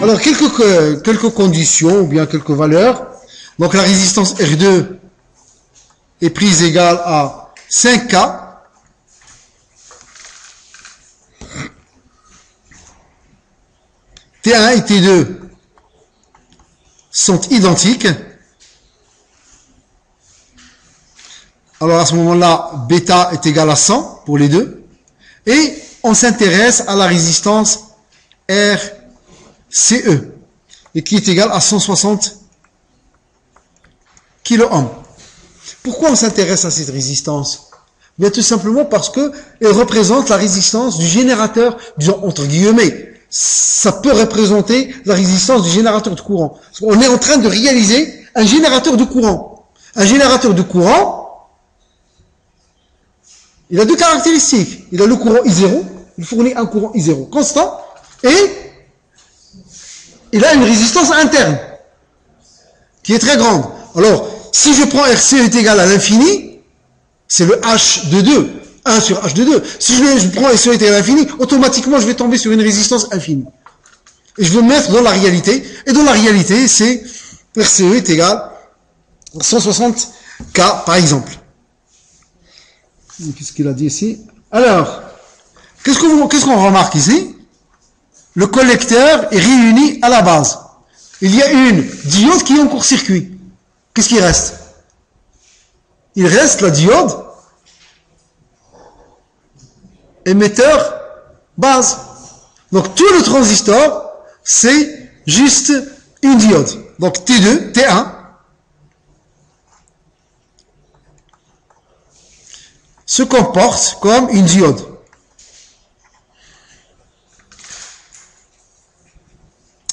Alors, quelques conditions ou bien quelques valeurs. Donc, la résistance R2 est prise égale à 5K. T1 et T2 sont identiques. Alors, à ce moment-là, bêta est égal à 100 pour les deux. Et on s'intéresse à la résistance RCE, et qui est égale à 160 kΩ. Pourquoi on s'intéresse à cette résistance? Bien tout simplement parce que elle représente la résistance du générateur, disons entre guillemets. Ça peut représenter la résistance du générateur de courant. On est en train de réaliser un générateur de courant. Un générateur de courant, il a deux caractéristiques. Il a le courant I0, il fournit un courant I0 constant, et il a une résistance interne qui est très grande. Alors, si je prends RC est égal à l'infini, c'est le H de 2, 1 sur H de 2. Si je prends RC est égal à l'infini, automatiquement je vais tomber sur une résistance infinie. Et je vais me mettre dans la réalité, et dans la réalité, c'est RCE est égal à 160 K par exemple. Qu'est-ce qu'il a dit ici? Alors, qu'est-ce qu'on remarque ici? Le collecteur est réuni à la base. Il y a une diode qui est en court-circuit. Qu'est-ce qui reste? Il reste la diode émetteur base. Donc tout le transistor, c'est juste une diode. Donc T2, T1, se comporte comme une diode.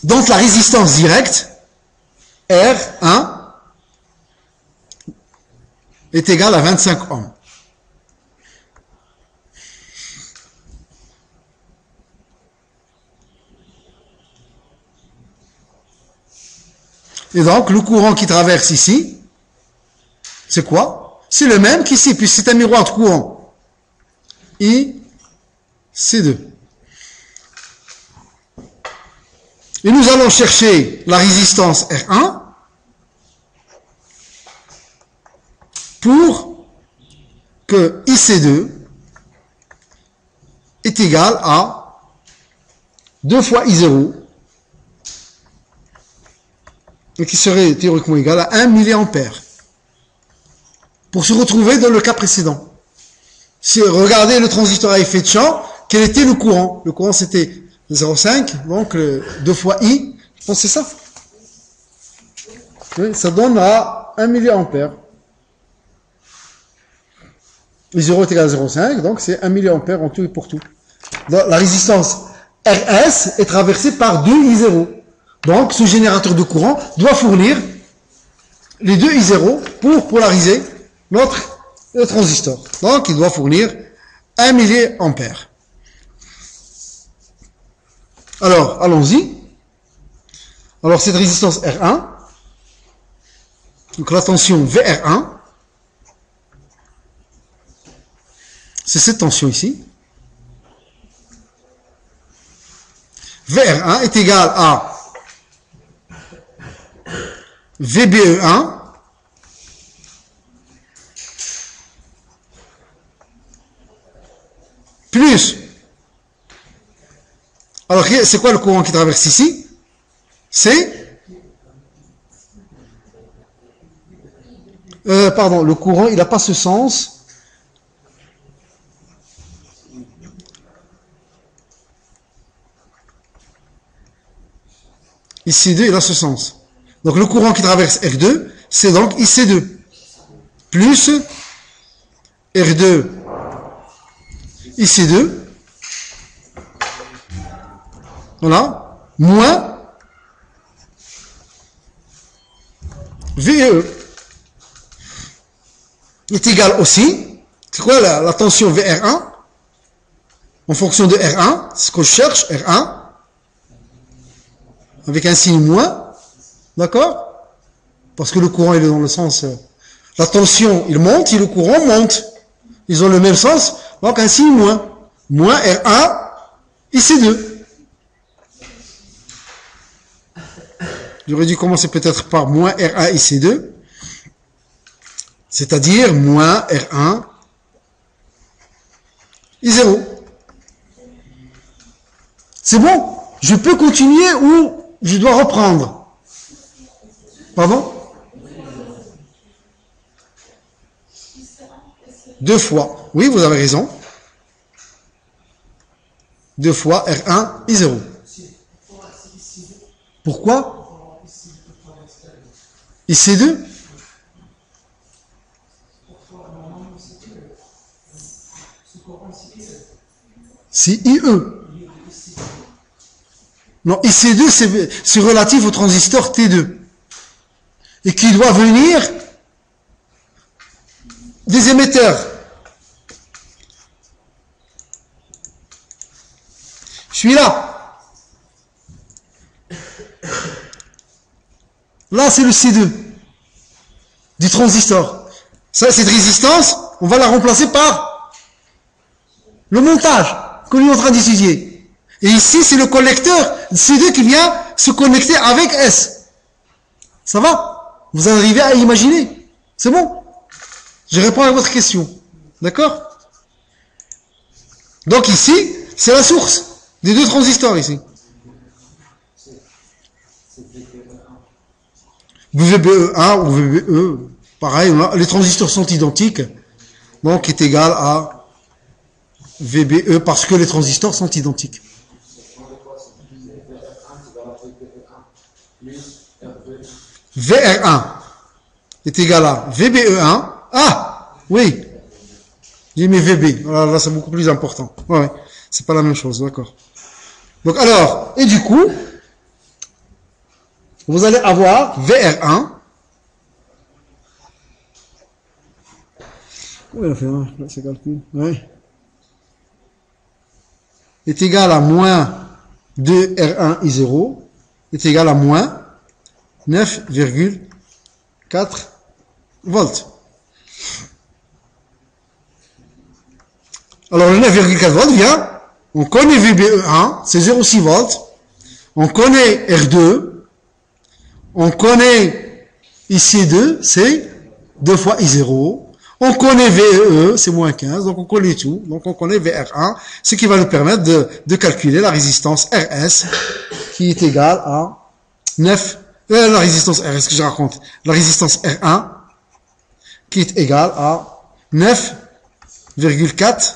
Donc la résistance directe, R1, est égale à 25 ohms. Et donc, le courant qui traverse ici, c'est quoi? C'est le même qu'ici, puisque c'est un miroir de courant. I, C2. Et nous allons chercher la résistance R1 pour que IC2 est égal à 2 fois I0, et qui serait théoriquement égal à 1 milliampère. Pour se retrouver dans le cas précédent. Si regardez le transistor à effet de champ, quel était le courant? Le courant c'était 0,5, donc 2 fois I, je pense que c'est ça. Oui, ça donne à 1 milliampère. I0 est égal à 0,5, donc c'est 1 milliampère en tout et pour tout. Donc, la résistance RS est traversée par 2 I0. Donc ce générateur de courant doit fournir les 2 I0 pour polariser le transistor. Donc il doit fournir 1 milliampère. Alors, allons-y. Alors, cette résistance R1, donc la tension VR1, c'est cette tension ici. VR1 est égal à VBE1 plus. Alors, c'est quoi le courant qui traverse ici? C'est pardon, le courant, il n'a pas ce sens. IC2, il a ce sens. Donc, le courant qui traverse R2, c'est donc IC2 plus R2 IC2, voilà, moins VE est égal aussi, c'est quoi la tension VR1 en fonction de R1, c'est ce que je cherche, R1, avec un signe moins, d'accord? Parce que le courant il est dans le sens, la tension il monte et le courant monte, ils ont le même sens, donc un signe moins, moins R1 IC2. J'aurais dû commencer peut-être par moins R1 IC2, c'est-à-dire moins R1 I0. C'est bon? Je peux continuer ou je dois reprendre? Pardon? Deux fois. Oui, vous avez raison. Deux fois R1 I0. Pourquoi? IC2? C'est IE. Non, IC2, c'est relatif au transistor T2. Et qui doit venir des émetteurs. Je suis là. Là, c'est le C2 du transistor. Ça, cette résistance, on va la remplacer par le montage que nous sommes en train d'étudier. Et ici, c'est le collecteur C2 qui vient se connecter avec S. Ça va? Vous arrivez à imaginer? C'est bon? Je réponds à votre question. D'accord? Donc ici, c'est la source des deux transistors ici. VBE1 ou VBE, pareil, les transistors sont identiques, donc est égal à VBE parce que les transistors sont identiques. VR1 est égal à VBE1. Ah, oui. J'ai mis VB. Voilà, là, c'est beaucoup plus important. Ouais, c'est pas la même chose, d'accord. Donc, alors, et du coup, vous allez avoir VR1. Comment il a fait, hein, là, c'est calcul. Ouais. Est égal à moins 2R1 I0 est égal à moins 9,4 volts. Alors le 9,4 volts vient, on connaît VBE1, c'est 0,6 volts, on connaît R2, on connaît IC2, c'est 2 fois I0, on connaît VEE, c'est moins 15, donc on connaît tout, donc on connaît VR1, ce qui va nous permettre de calculer la résistance RS, qui est égale à 9, la résistance RS que je raconte, la résistance R1, qui est égale à 9,4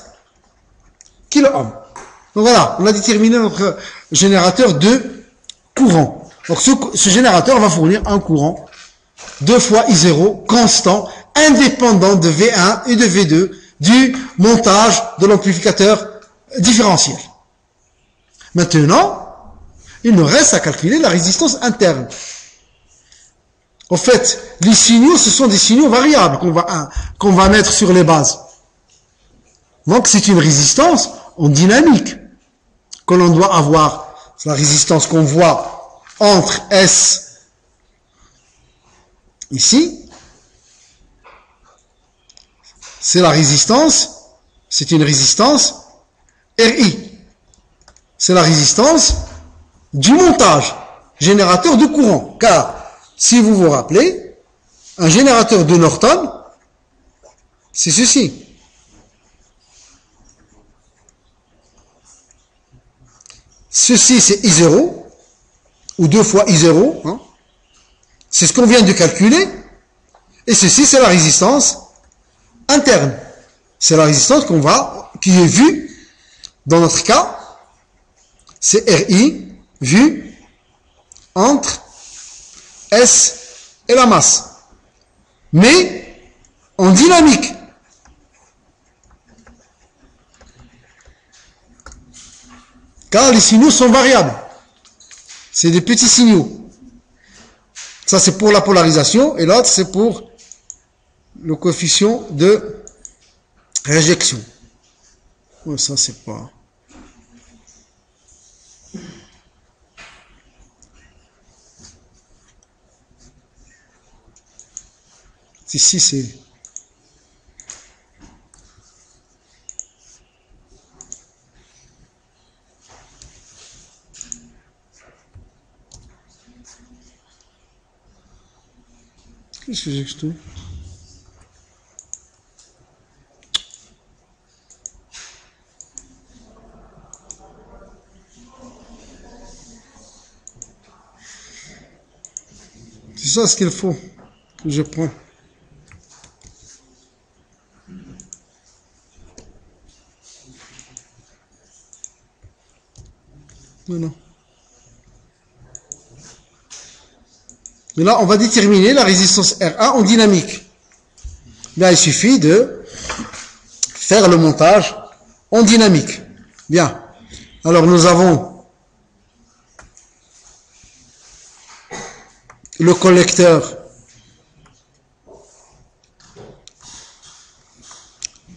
kilo ohm. Donc voilà, on a déterminé notre générateur de courant. Donc ce générateur va fournir un courant 2 fois I0 constant, indépendant de V1 et de V2 du montage de l'amplificateur différentiel. Maintenant, il nous reste à calculer la résistance interne. En fait, les signaux, ce sont des signaux variables qu'on va mettre sur les bases. Donc c'est une résistance en dynamique que l'on doit avoir. C'est la résistance qu'on voit entre S ici. C'est la résistance, c'est une résistance RI. C'est la résistance du montage, générateur de courant. Car, si vous vous rappelez, un générateur de Norton, c'est ceci. Ceci, c'est I0, ou 2 fois I0. Hein. C'est ce qu'on vient de calculer. Et ceci, c'est la résistance interne. C'est la résistance qui est vue, dans notre cas, c'est RI, vue entre S et la masse. Mais, en dynamique. Car les signaux sont variables. C'est des petits signaux. Ça, c'est pour la polarisation, et l'autre, c'est pour le coefficient de réjection. Ouais, ça, c'est pas... Ici, c'est... Qu'est-ce que j'ai que tout? C'est ça ce qu'il faut que je prends. Non. Et là, on va déterminer la résistance R1 en dynamique. Là, il suffit de faire le montage en dynamique. Bien. Alors, nous avons le collecteur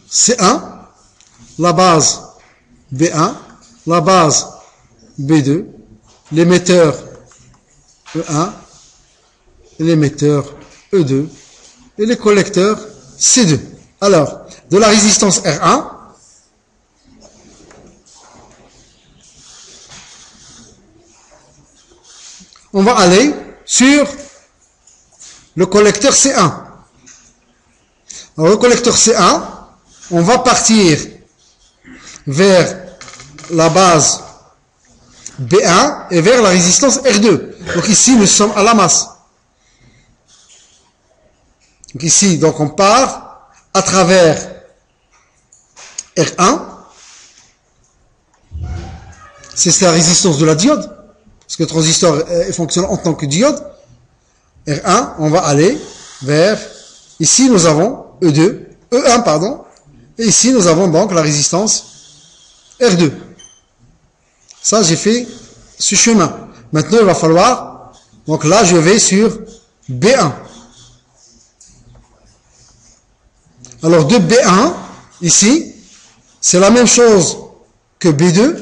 C1, la base B1, la base B2, l'émetteur E1, l'émetteur E2 et les collecteurs C2. Alors, de la résistance R1, on va aller sur le collecteur C1. Alors, le collecteur C1, on va partir vers la base B1 et vers la résistance R2. Donc ici, nous sommes à la masse. Donc ici, donc on part à travers R1. C'est la résistance de la diode. Parce que le transistor fonctionne en tant que diode. R1, on va aller vers... Ici, nous avons E1, pardon. Et ici, nous avons donc la résistance R2. Ça, j'ai fait ce chemin. Maintenant, il va falloir... Donc là, je vais sur B1. Alors, de B1, ici, c'est la même chose que B2.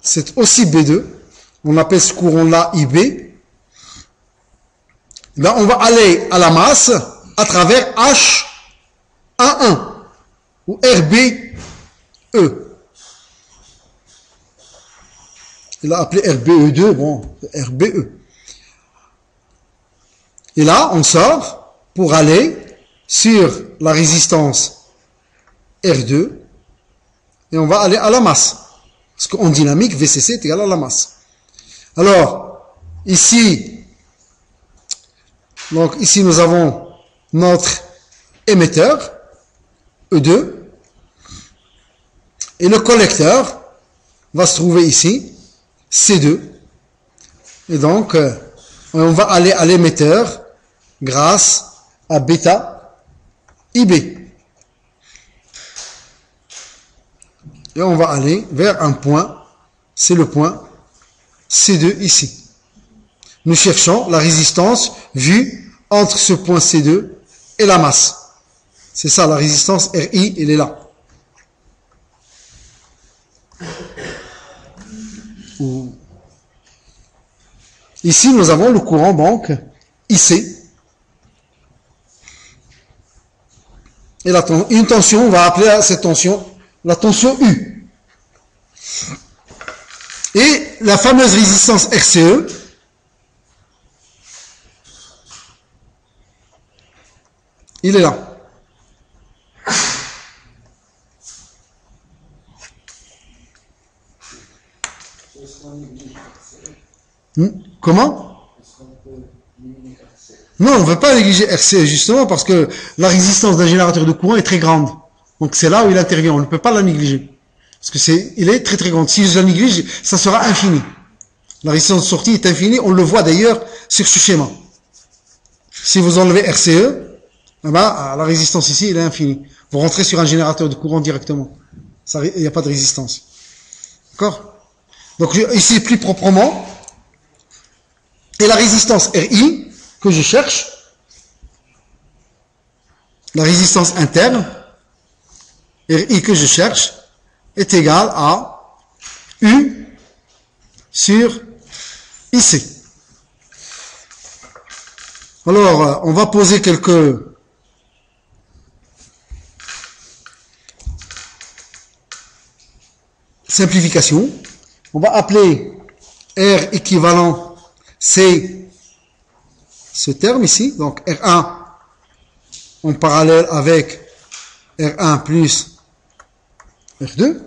C'est aussi B2. On appelle ce courant-là IB. Là, on va aller à la masse à travers H11 ou RBE. Il a appelé RBE2, bon, RBE. Et là, on sort pour aller sur la résistance R2 et on va aller à la masse. Parce qu'en dynamique, VCC est égal à la masse. Alors, ici, donc ici nous avons notre émetteur, E2, et le collecteur va se trouver ici, C2. Et donc, on va aller à l'émetteur grâce à bêta IB. Et on va aller vers un point, c'est le point C2 ici. Nous cherchons la résistance vue entre ce point C2 et la masse. C'est ça, la résistance RI, elle est là. Ici, nous avons le courant donc IC. Et une tension, on va appeler cette tension la tension U. Et la fameuse résistance RCE, il est là. Comment? Non, on ne veut pas négliger RCE justement parce que la résistance d'un générateur de courant est très grande. Donc c'est là où il intervient, on ne peut pas la négliger. Parce que il est très très grande. Si je la néglige, ça sera infini. La résistance de sortie est infinie, on le voit d'ailleurs sur ce schéma. Si vous enlevez RCE, eh ben, la résistance ici, elle est infinie. Vous rentrez sur un générateur de courant directement. Il n'y a pas de résistance. D'accord? Donc ici, plus proprement, et la résistance RI que je cherche, la résistance interne, RI que je cherche, est égale à U sur IC. Alors, on va poser quelques simplifications. On va appeler R équivalent, c'est ce terme ici. Donc R1 en parallèle avec R1 plus R2.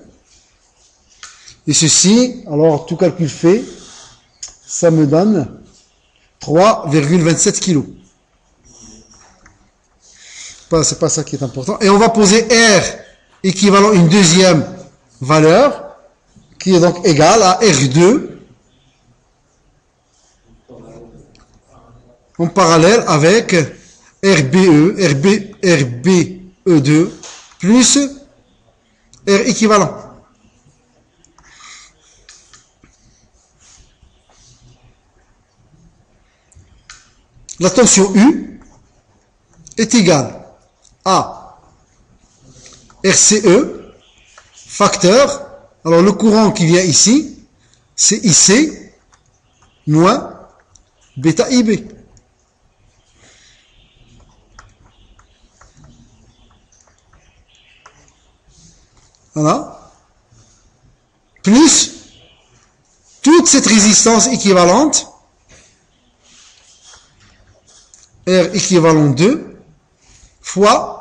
Et ceci, alors tout calcul fait, ça me donne 3,27 kg. C'est pas ça qui est important. Et on va poser R équivalent une deuxième valeur qui est donc égale à R2 en parallèle avec RBE2 plus R équivalent. La tension U est égale à RCE, facteur. Alors le courant qui vient ici, c'est IC moins bêta IB. Voilà. Plus toute cette résistance équivalente, R équivalent 2, fois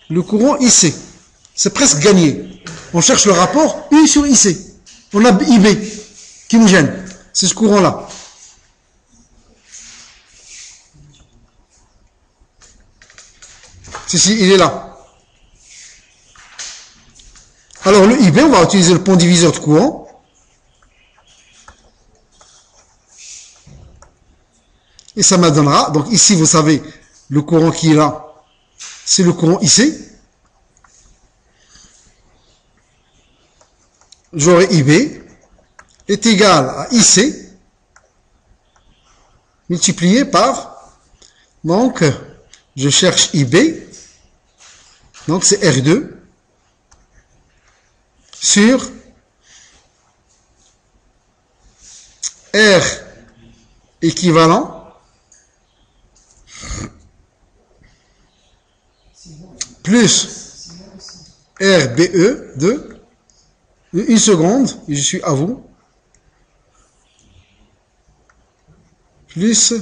le courant IC. C'est presque gagné. On cherche le rapport U sur IC. On a IB qui nous gêne. C'est ce courant-là. Ceci, il est là. Alors le IB, on va utiliser le pont diviseur de courant. Et ça me donnera, donc ici vous savez, le courant qui est là, c'est le courant IC. J'aurai IB est égal à IC multiplié par, donc je cherche IB, donc c'est R2 sur R équivalent plus RBE de une seconde, je suis à vous, plus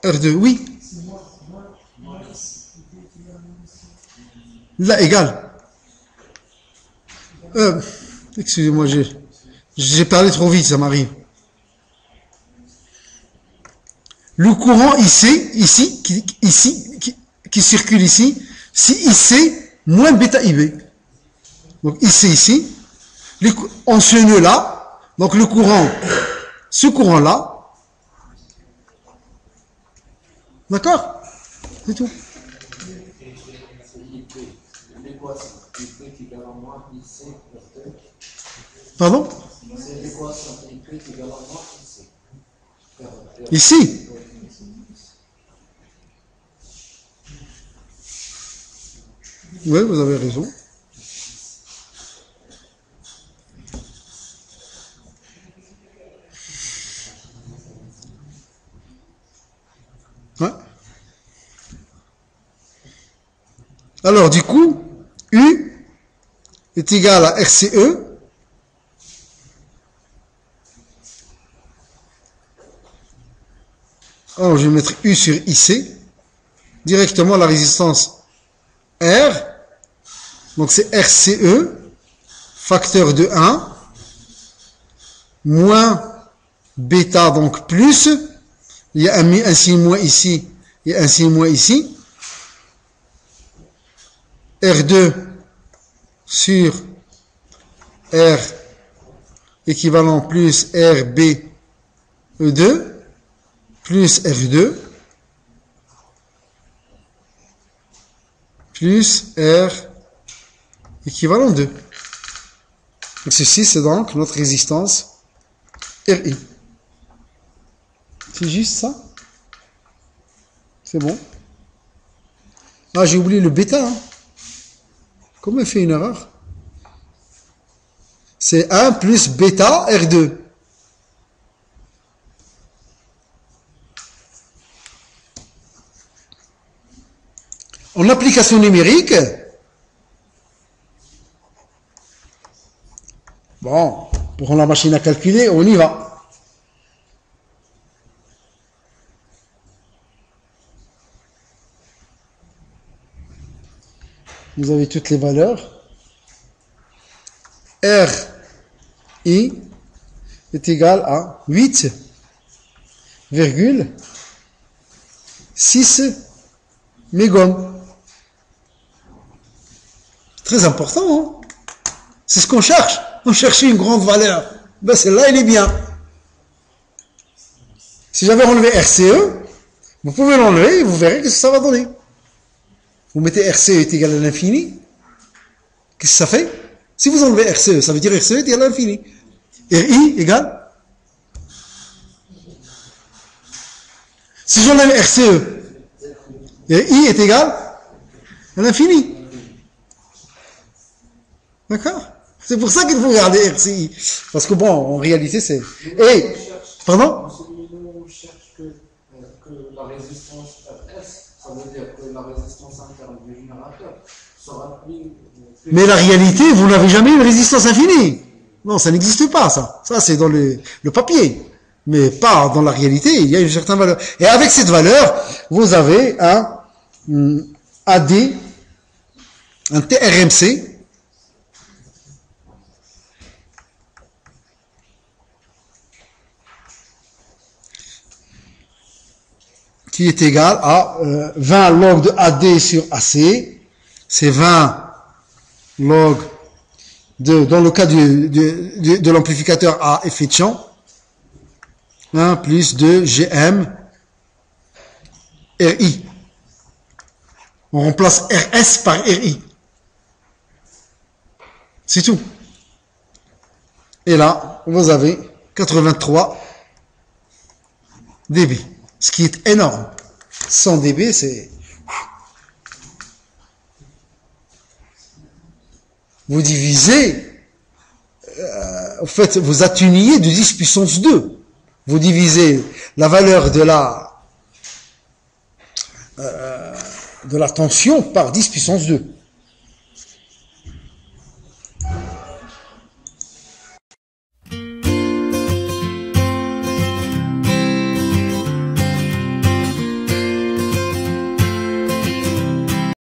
R2, oui. Là, égal. Excusez-moi, j'ai parlé trop vite, ça m'arrive. Le courant ici, qui circule ici, c'est IC moins bêta IB. Donc IC ici, en ce nœud-là, donc le courant, ce courant-là, d'accord? C'est tout. Pardon? Ici. Oui, vous avez raison. Ouais. Alors, du coup, U est égal à RCE alors, je vais mettre U sur IC, directement la résistance R, donc c'est RCE, facteur de 1, moins bêta, donc plus, il y a un signe moins ici, et un signe moins ici, R2 sur R équivalent plus RBE2, plus R2, plus R équivalent 2. Donc ceci, c'est donc notre résistance RI. C'est juste ça? C'est bon? Ah, j'ai oublié le bêta. Hein. Comment il fait une erreur? C'est 1 plus bêta R2. En application numérique, bon, prend la machine à calculer, on y va. Vous avez toutes les valeurs. RI est égal à 8,6 mégom. Très important, hein? C'est ce qu'on cherche. On cherchait une grande valeur. Ben celle-là, elle est bien. Si j'avais enlevé RCE, vous pouvez l'enlever et vous verrez ce que ça va donner. Vous mettez RCE est égal à l'infini. Qu'est-ce que ça fait? Si vous enlevez RCE, ça veut dire RCE est égal à l'infini. RI égale. Si j'enlève RCE, RI est égal à l'infini. D'accord? C'est pour ça qu'il faut regarder RCI. Parce que bon, en réalité, c'est... Et, pardon? On cherche que la résistance RS, ça veut dire que la résistance interne du générateur sera plus... Mais la réalité, vous n'avez jamais une résistance infinie. Non, ça n'existe pas, ça. Ça, c'est dans le papier. Mais pas dans la réalité, il y a une certaine valeur. Et avec cette valeur, vous avez un AD, un TRMC, qui est égal à 20 log de AD sur AC. C'est 20 log dans le cas de l'amplificateur à effet de champ, 1 plus 2 GM RI. On remplace RS par RI. C'est tout. Et là, vous avez 83 dB. Ce qui est énorme. 100 dB, c'est... Vous divisez, en fait, vous atténuez de 10 puissance 2. Vous divisez la valeur de la tension par 10 puissance 2.